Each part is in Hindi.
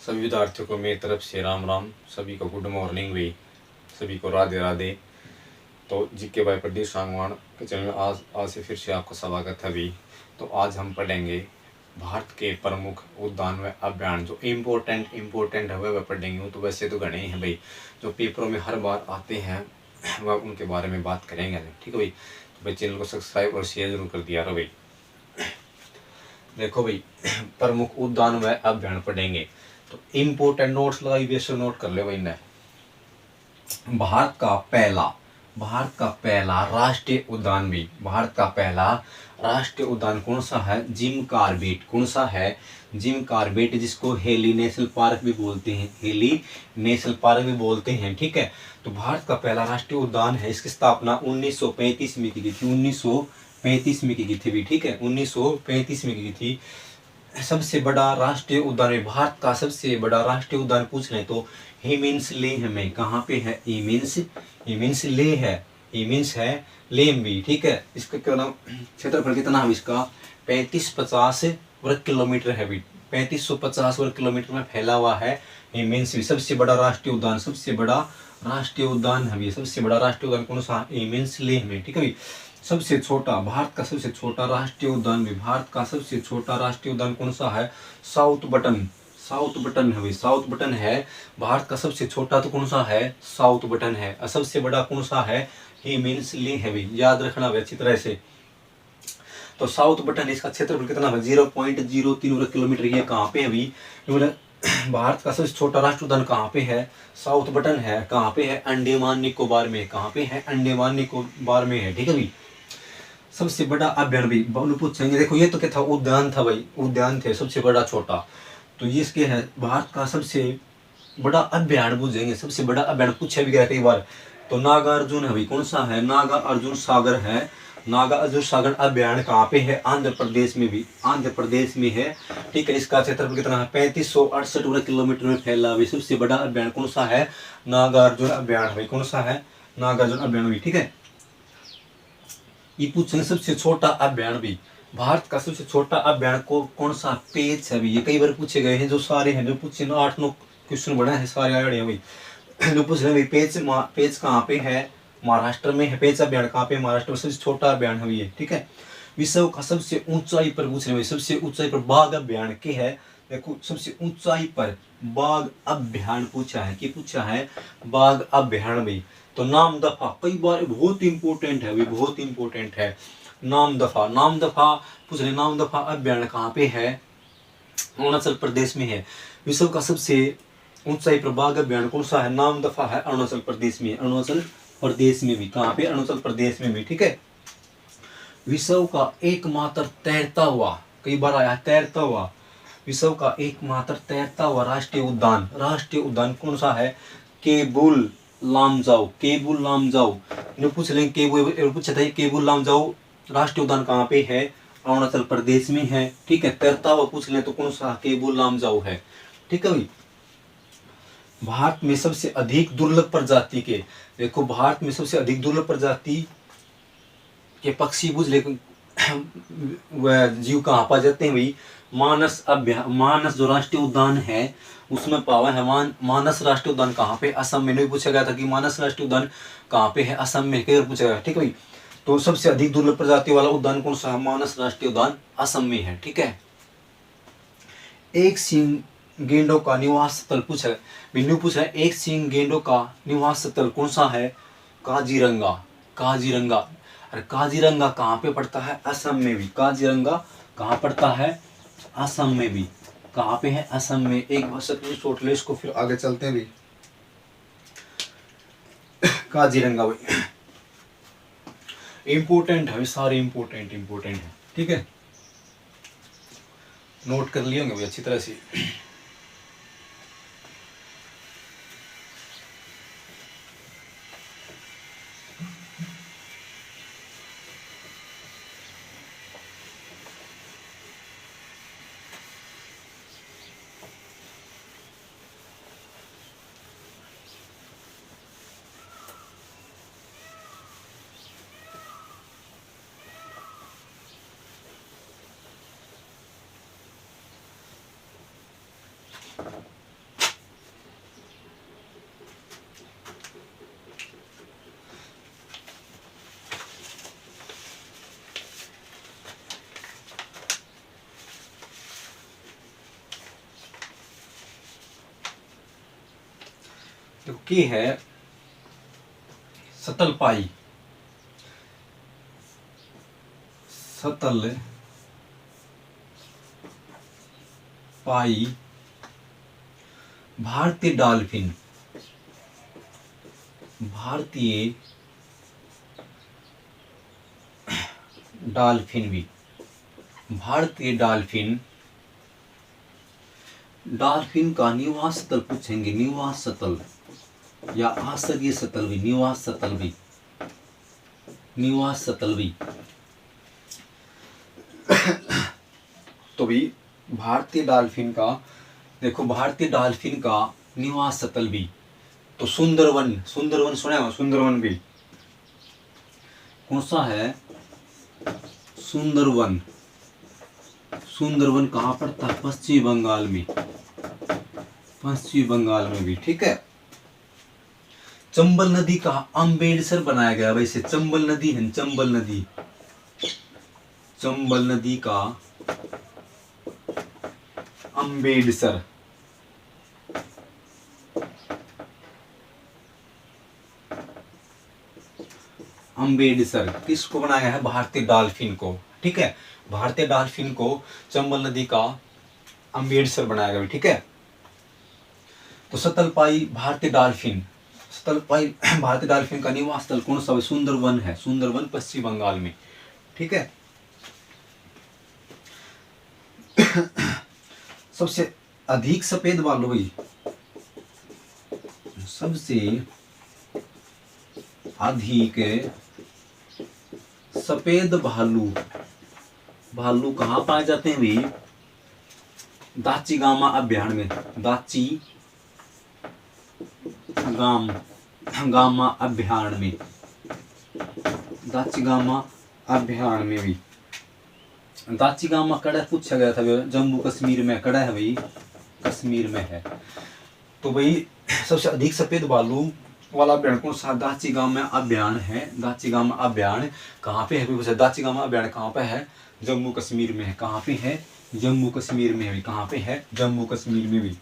सभी विद्यार्थियों को मेरी तरफ से राम राम, सभी को गुड मॉर्निंग भी, सभी को राधे राधे। तो जीके भाई प्रदीप सांगवान के चैनल में आज से फिर से आपका स्वागत है भी। तो आज हम पढ़ेंगे भारत के प्रमुख उद्यान व अभ्यारण्य जो इम्पोर्टेंट है वह पढ़ेंगे। तो वैसे तो घने हैं भाई, जो पेपरों में हर बार आते हैं वह उनके बारे में बात करेंगे। ठीक है भाई, तो भाई चैनल को सब्सक्राइब और शेयर जरूर कर दिया रहो भाई। देखो भाई, प्रमुख उद्यान व अभ्यारण्य पढ़ेंगे तो इम्पोर्टेंट नोट्स लगाई बेस्ट नोट कर ले भाई ने। भारत का पहला राष्ट्रीय उद्यान भी, भारत का पहला राष्ट्रीय उद्यान कौन सा है? Jim Corbett. कौन सा है? जिम कॉर्बेट, जिसको हेली नेशनल पार्क भी बोलते हैं, हेली नेशनल पार्क भी बोलते हैं। ठीक है, तो भारत का पहला राष्ट्रीय उद्यान है। इसकी स्थापना 1935 में की गई थी, 1935 में की गई थी भी। ठीक है, 1935 में की गई थी। सबसे बड़ा राष्ट्रीय उद्यान है भारत का, सबसे बड़ा राष्ट्रीय उद्यान पूछ रहे तो हिमिन्स लेह में। कहाँ पे है? हिमिन्स लेह है, हिमिन्स है लेह भी। ठीक है, इसका क्या नाम, क्षेत्रफल कितना है इसका? 3550 वर्ग किलोमीटर है भी। 3550 वर्ग किलोमीटर में फैला हुआ है हिमिन्स भी। सबसे बड़ा राष्ट्रीय उद्यान, सबसे बड़ा राष्ट्रीय उद्यान है भी। सबसे बड़ा राष्ट्रीय उद्यान कौन सा? हिमिन्स लेह में। ठीक है भाई। सबसे छोटा, भारत का सबसे छोटा राष्ट्रीय उद्यान भी, भारत का सबसे छोटा राष्ट्रीय उद्यान कौन सा है? South button. साउथ बटन है भाई, साउथ बटन है भारत का सबसे छोटा। तो कौन सा है? साउथ बटन है। और सबसे बड़ा कौन सा है? हिमिन्स लेह है भाई, याद रखना भाई अच्छी तरह से। तो साउथ बटन, इसका क्षेत्रफल कितना है? 0.03 वर्ग किलोमीटर। ये कहाँ पे है भाई? भारत का सबसे छोटा राष्ट्रीय उद्यान कहाँ पे है? साउथ बटन है। कहाँ पे है? अंडमान निकोबार में। कहाँ पे है? अंडमान निकोबार में है। ठीक है भाई। सबसे बड़ा अभ्यारण्य भी पूछेंगे। देखो ये तो क्या था? उद्यान था भाई, उद्यान थे सबसे बड़ा छोटा। तो ये इसके है भारत का सबसे बड़ा अभ्यारण्य पूछेंगे। सबसे बड़ा अभ्यारण्य पूछा भी गया कई बार। तो नागार्जुन है भाई। कौन सा है? नागार्जुन सागर है। नागार्जुन सागर अभ्यारण्य कहाँ पे है? आंध्र प्रदेश में भी, आंध्र प्रदेश में है। ठीक है, इसका क्षेत्रफल कितना है? 3568 वर्ग किलोमीटर में फैला हुआ। सबसे बड़ा अभ्यारण्य कौन सा है? नागार्जुन अभ्यारण्य भाई। कौन सा है? नागार्जुन अभ्यारण्य भी। ठीक है, ये पूछेंगे सबसे छोटा अभ्यारण्य भी। भारत का सबसे छोटा अभ्यारण्य को कौन सा? पेंच है भी। ये कई बार पूछे गए हैं, जो सारे हैं जो पूछे ना, 8-9 क्वेश्चन बने हैं, सारे आ रहे हैं भाई। जो पूछ रहे हैं पेंच, पेंच कहाँ पे है? महाराष्ट्र में है। पेंच अभ्यारण्य कहाँ पे? महाराष्ट्र में। सबसे छोटा अभ्यारण्य है ये। ठीक है, विश्व का सबसे ऊंचाई पर पूछ रहे हैं, सबसे ऊंचाई पर बाघ अभ्यारण्य के है। देखो सबसे ऊंचाई पर बाघ अभ्यारण्य पूछा है, कि पूछा है बाघ अभ्यारण्य भी। तो नामदफा, कई बार बहुत इंपॉर्टेंट है, बहुत इंपॉर्टेंट है। नामदफा, नामदफा पूछ रहे, नामदफा अभ्यारण्य कहाँ पे है? अरुणाचल प्रदेश में है। विश्व का सबसे ऊंचाई पर बाघ अभ्यारण्य कौन सा है? नामदफा है, अरुणाचल प्रदेश में। अरुणाचल प्रदेश में भी। कहाँ पे? अरुणाचल प्रदेश में भी। ठीक है, विश्व का एकमात्र तैरता हुआ, कई बार आया तैरता हुआ, विश्व का एकमात्र तैरता हुआ राष्ट्रीय उद्यान, राष्ट्रीय उद्यान कौन सा है? केबुल लामजाओ। केबुल लामजाओ ने पूछ लेंगे, केबुल पूछा था, केबुल लामजाओ राष्ट्रीय उद्यान कहाँ पे है? अरुणाचल प्रदेश में है। ठीक है, तैरता हुआ पूछ ले तो कौन सा? केबुल लामजाओ है। ठीक है भाई। भारत में सबसे अधिक दुर्लभ प्रजाति के, देखो भारत में सबसे अधिक दुर्लभ प्रजाति के पक्षी पूछ ले, वह जीव कहाँ पाए जाते हैं भाई? मानस जो राष्ट्रीय उद्यान है उसमें पावा है। मानस राष्ट्रीय उद्यान कहाँ पे? असम में। नहीं पूछा गया था कि मानस राष्ट्रीय उद्यान कहाँ पे है? असम में। कई बार पूछा गया। ठीक है भाई, तो सबसे अधिक दुर्लभ प्रजाति वाला उद्यान कौन सा है? मानस राष्ट्रीय उद्यान असम में है। ठीक है, एक सींग गेंडों का निवास स्थल पूछा है, बिंदु पूछा है, एक सींग गेंडों का निवास स्थल कौन सा है? काजीरंगा। काजीरंगा, अरे काजीरंगा कहाँ पे पड़ता है? असम में भी। काजीरंगा कहाँ पड़ता है? असम में भी। कहाँ पे है? असम में। एक बार शॉर्ट ले इसको, फिर आगे चलते हैं भी। काजीरंगा भाई इंपोर्टेंट है, सारे इंपोर्टेंट है। ठीक है, नोट कर लिए होंगे भाई अच्छी तरह से। देखो की है सतल पाई, सतल पाई भारतीय डॉल्फिन, भारतीय डॉल्फिन भी, भारतीय डॉल्फिन, डॉल्फिन का निवास स्थल पूछेंगे, निवास स्थल या आश्रय स्थल भी, निवास स्थल भी, निवास स्थल भी। तो भी भारतीय डॉल्फिन का, देखो भारतीय डॉल्फिन का निवास स्थल भी, तो सुंदरवन, सुंदरवन सुना है, सुंदरवन भी कौन सा है, सुंदरवन, सुंदरवन कहाँ पड़ता है, पश्चिमी बंगाल में, पश्चिमी बंगाल में भी, ठीक है। चंबल नदी का अम्बेडसर बनाया गया, वैसे चंबल नदी है, चंबल नदी, चंबल नदी का अम्बेडसर, अम्बेडसर किसको बनाया गया है, भारतीय डॉल्फिन को, ठीक है। भारतीय डॉल्फिन को चंबल नदी का अम्बेडसर बनाया गया, ठीक है। तो सतलपाई भारतीय डॉल्फिन, सतलपाई भारतीय डॉल्फिन का निवास स्थल कौन सा है, सुंदरवन है, सुंदरवन पश्चिम बंगाल में, ठीक है। सबसे अधिक सफेद भालू भाई, सबसे अधिक सफेद भालू, भालू कहाँ पाए जाते हैं भाई, दाची-गामा अभयारण्य में, दाची गामा अभयारण्य में, दाची-गामा अभयारण्य में भी। दाची-गामा कड़ा पूछा गया था, जम्मू कश्मीर में कड़ा है भाई, कश्मीर में है। तो भाई सबसे अधिक सफेद भालू वाला अभयारण्य कौन सा, दाची-गामा अभयारण्य है, दाची-गामा अभयारण्य कहाँ पे है, दाची-गामा अभयारण्य कहाँ पे है, जम्मू कश्मीर में है, कहाँ पे है, जम्मू कश्मीर में भी, कहाँ पे है, जम्मू कश्मीर में भी।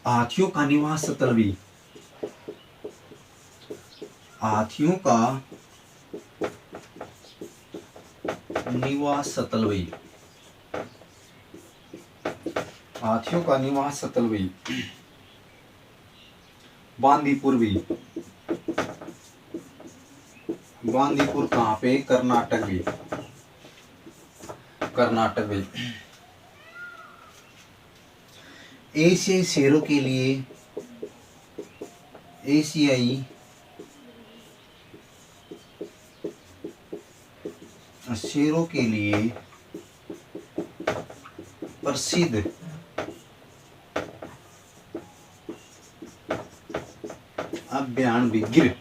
हाथियों का निवास स्थल भी, हाथियों का निवास स्थल भी, हाथियों का निवास स्थल भी, बांदीपुर भी, बांदीपुर कहाँ पे, कर्नाटक भी, कर्नाटक भी। एशियाई शेरों के लिए, एशियाई शेरों के लिए प्रसिद्ध अभयारण्य भी, गिर,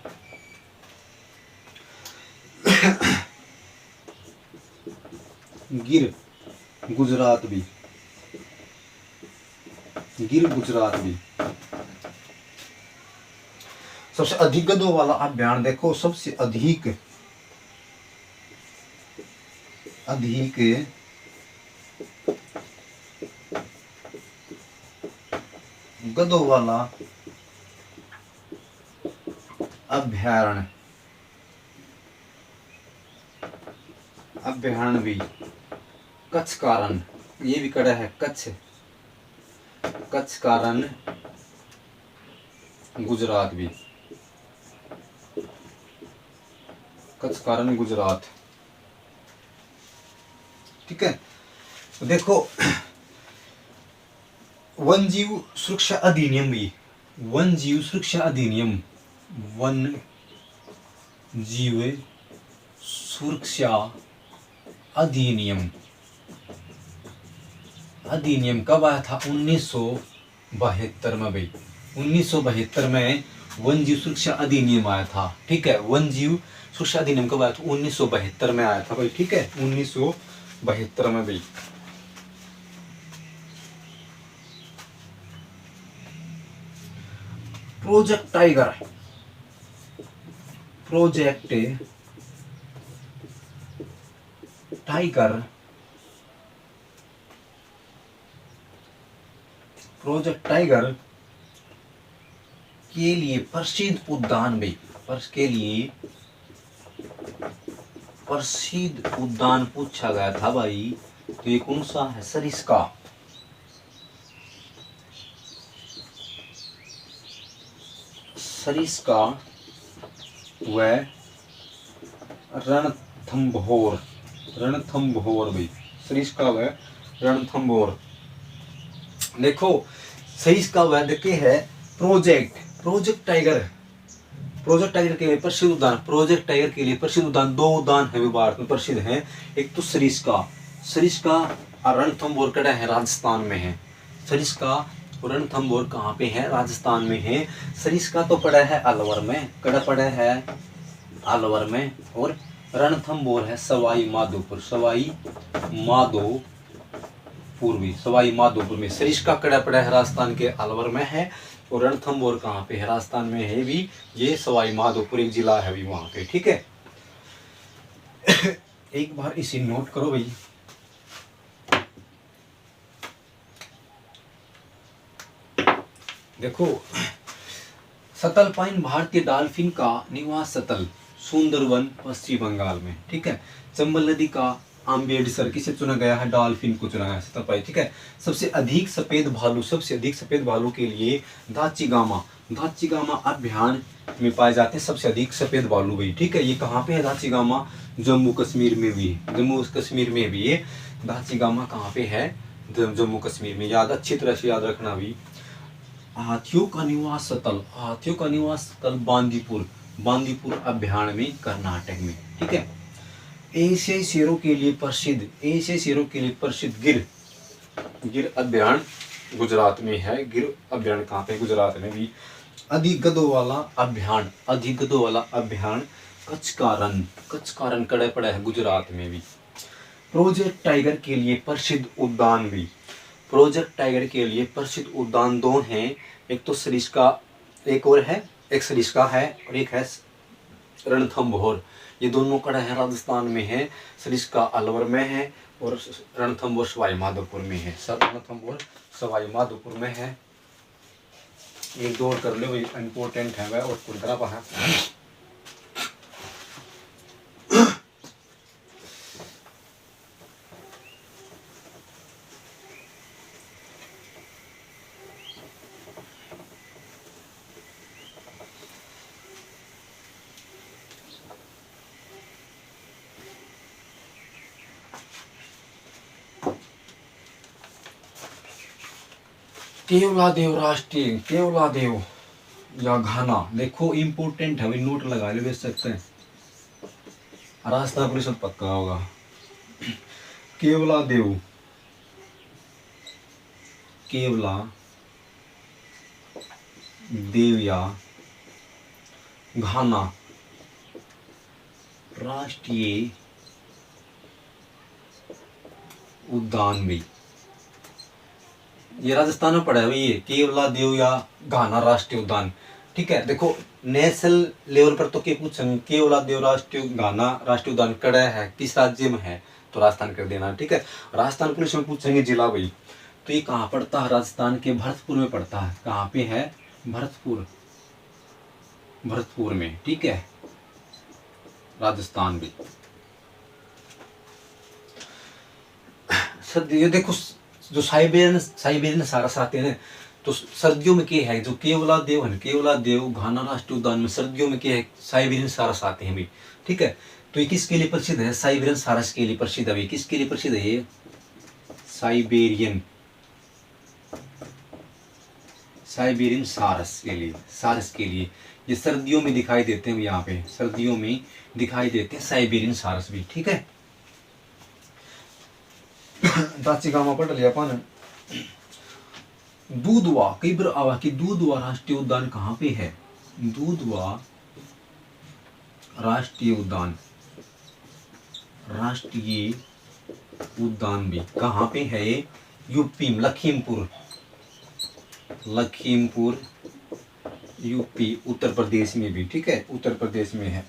गिर गुजरात भी, गिर गुजरात भी। सबसे अधिक गधों वाला अभयारण्य देखो, सबसे अधिक अधिक गधों वाला अभयारण्य, अभयारण्य भी कच्छ का रण, ये भी कड़ा है, कच्छ, कच्छ का रण गुजरात भी, कच्छ का रण गुजरात, ठीक है। तो देखो वन जीव सुरक्षा अधिनियम भी, वन जीव सुरक्षा अधिनियम, वन जीव सुरक्षा अधिनियम, अधिनियम कब आया था, 1972 में भाई, 1972 में वन जीव सुरक्षा अधिनियम आया था, ठीक है। वन जीव सुरक्षा अधिनियम कब आया था, 1972 में आया था भाई, ठीक है, 1972 में भाई। Project tiger, project tiger project tiger के लिए प्रसिद्ध उद्यान भी के लिए प्रसिद्ध उद्यान पूछा गया था भाई, तो ये कौन सा है? सरिस्का। सरिस्का व रणथंभौर। रणथंभौर भाई, सरिस्का व रणथंभौर। देखो सरिस्का व देखे है प्रोजेक्ट टाइगर। प्रोजेक्ट टाइगर के लिए प्रसिद्ध उद्यान, प्रोजेक्ट टाइगर के लिए प्रसिद्ध उद्यान, दो उद्यान है भारत में प्रसिद्ध हैं। एक तो सरिस्का और रणथंभौर कड़ा है, राजस्थान में है। सरिस्का और रणथंभौर कहाँ पे है? राजस्थान में है। सरिस्का तो पड़ा है अलवर में, कड़ा पड़ा है अलवर में, और रणथंभौर है सवाई माधोपुर। सवाई माधोपुर में। सरिस्का कड़ा पड़ा है राजस्थान के अलवर में है, और रणथंभौर कहाँ पे है? राजस्थान में है भी। ये सवाई माधोपुर एक जिला है भी वहां पे, ठीक है। एक बार इसे नोट करो भाई। देखो सतल पाइन भारतीय डॉल्फिन का निवास स्थल सुंदरवन पश्चिम बंगाल में, ठीक है। चंबल नदी का अम्बेडसर किसे चुना गया है? डॉल्फिन को चुना गया है सतल पाइन, ठीक है। सबसे अधिक सफेद भालू के लिए दाचिगामा अभ्यारण्य में पाए जाते हैं सबसे अधिक सफेद भालू भाई, ठीक है। ये कहाँ पे है दाचिगामा? जम्मू कश्मीर में भी ये दाचिगामा कहाँ पे है? जम्मू कश्मीर में। अच्छी तरह से याद रखना भी। हाथियों का निवास स्थल बांदीपुर अभ्यारण्य में, कर्नाटक में, ठीक है। एशियाई शेरों के लिए प्रसिद्ध गिर अभ्यारण्य गुजरात में है। गिर अभ्यारण्य कहाँ पे? गुजरात में भी। अधिगधों वाला अभ्यारण्य कच्छ का रण कड़े पड़ा है गुजरात में भी। प्रोजेक्ट टाइगर के लिए प्रसिद्ध उद्यान दो हैं। एक तो सरिस्का, एक सरिस्का है और एक है रणथंभौर। ये दोनों कड़ा है राजस्थान में है। सरिस्का अलवर में है और रणथंभौर सवाई माधोपुर में है। रणथंभौर सवाई माधोपुर में है। एक दो और कर लो, इम्पोर्टेंट है वह, और कुंदरा है। केवलादेव या घाना। देखो इम्पोर्टेंट है, नोट लगा ले, बेच सकते हैं। रास्ता पुलिस पक्का होगा। केवलादेव या घाना राष्ट्रीय उद्यान भी, ये राजस्थान में पड़ा है ये केवलादेव या घाना राष्ट्रीय उद्यान, ठीक है। देखो नेशनल लेवल पर तो क्या पूछेंगे, केवलादेव घाना राष्ट्रीय उद्यान कड़ा है, किस राज्य में है? तो राजस्थान कर देना, ठीक है। राजस्थान पुलिस में पूछेंगे जिला भाई, तो ये कहाँ पड़ता है? राजस्थान के भरतपुर में पड़ता है। कहाँ पे है? भरतपुर में, ठीक है, राजस्थान भी। सर ये देखो जो साइबेरियन सारस आते हैं, तो सर्दियों में क्या है? जो केवलादेव घाना राष्ट्रीय उद्यान में सर्दियों में क्या है? साइबेरियन सारस आते हैं भी, ठीक है। तो ये किसके लिए प्रसिद्ध है? साइबेरियन सारस के लिए प्रसिद्ध है। किसके लिए प्रसिद्ध है ये? साइबेरियन सारस के लिए ये सर्दियों में दिखाई देते हैं। यहाँ पे सर्दियों में दिखाई देते हैं साइबेरियन सारस भी, ठीक है। दाचिगामा पढ़ लिया अपन। दूधवा, कई बार आवा कि दूधवा राष्ट्रीय उद्यान कहाँ पे है? दूधवा राष्ट्रीय उद्यान भी कहाँ पे है? यूपी में, लखीमपुर यूपी, उत्तर प्रदेश में भी, ठीक है, उत्तर प्रदेश में है।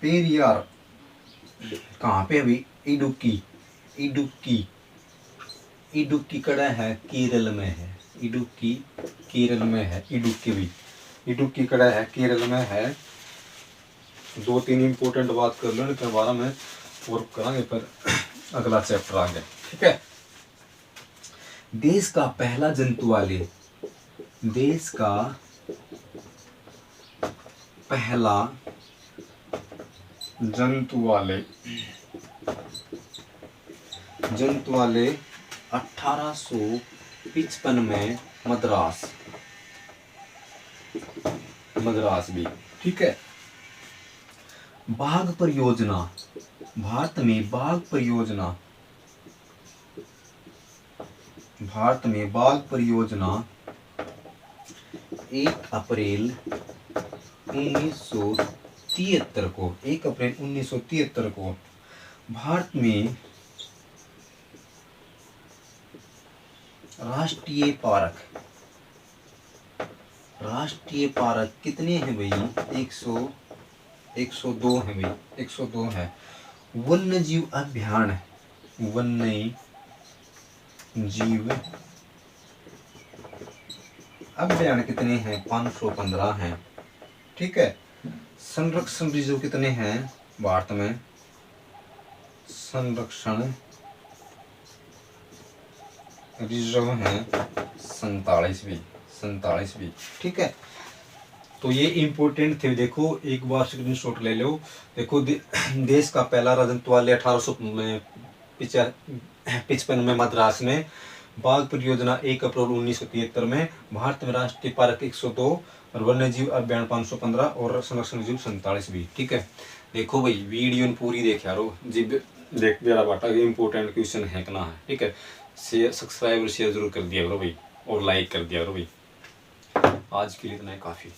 पेरियार कहाँ पे अभी, इडुक्की, इडुक्की, इडुक्की कड़ा है केरल में है, इडुक्की केरल में है, इडुक्की भी, इडुक्की कड़ा है केरल में है। दो तीन इंपॉर्टेंट बात कर लो, इनके बारे में और करांगे पर अगला चैप्टर आ गया, ठीक है। देश का पहला जंतु वाले, देश का पहला जंतु वाले 1855 में मद्रास, मद्रास भी, ठीक है। बाघ परियोजना, भारत में बाघ परियोजना, भारत में बाघ परियोजना 1 अप्रैल 1973 को, 1 अप्रैल 1973 को भारत में राष्ट्रीय पार्क, राष्ट्रीय पार्क कितने हैं भाई, 102 है भाई, 102 है। वन्य जीव अभ्यारण्य, वन्य जीव अभ्यारण्य कितने हैं, 515 हैं, ठीक है। संरक्षण रिजर्व कितने हैं भारत में, संरक्षण रिजर्व हैं 47 भी, ठीक है। तो ये इंपॉर्टेंट थे, देखो एक बार स्क्रीनशॉट ले लो। देखो देश का पहला जंतु वाले 1855 में मद्रास में, बाघ परियोजना 1 अप्रैल 1973 में, भारत में राष्ट्रीय पार्क 102 और वन्य जीव अभ्यारण्य 515 और संरक्षण जीव 47 भी, ठीक है। देखो भाई वीडियो पूरी देख यारो, जिब देख मेरा बाटा इंपॉर्टेंट क्वेश्चन है ना है, ठीक है। शेयर सब्सक्राइब और शेयर जरूर कर दिया करो भाई, और लाइक कर दिया करो भाई। आज के लिए इतना ही काफ़ी।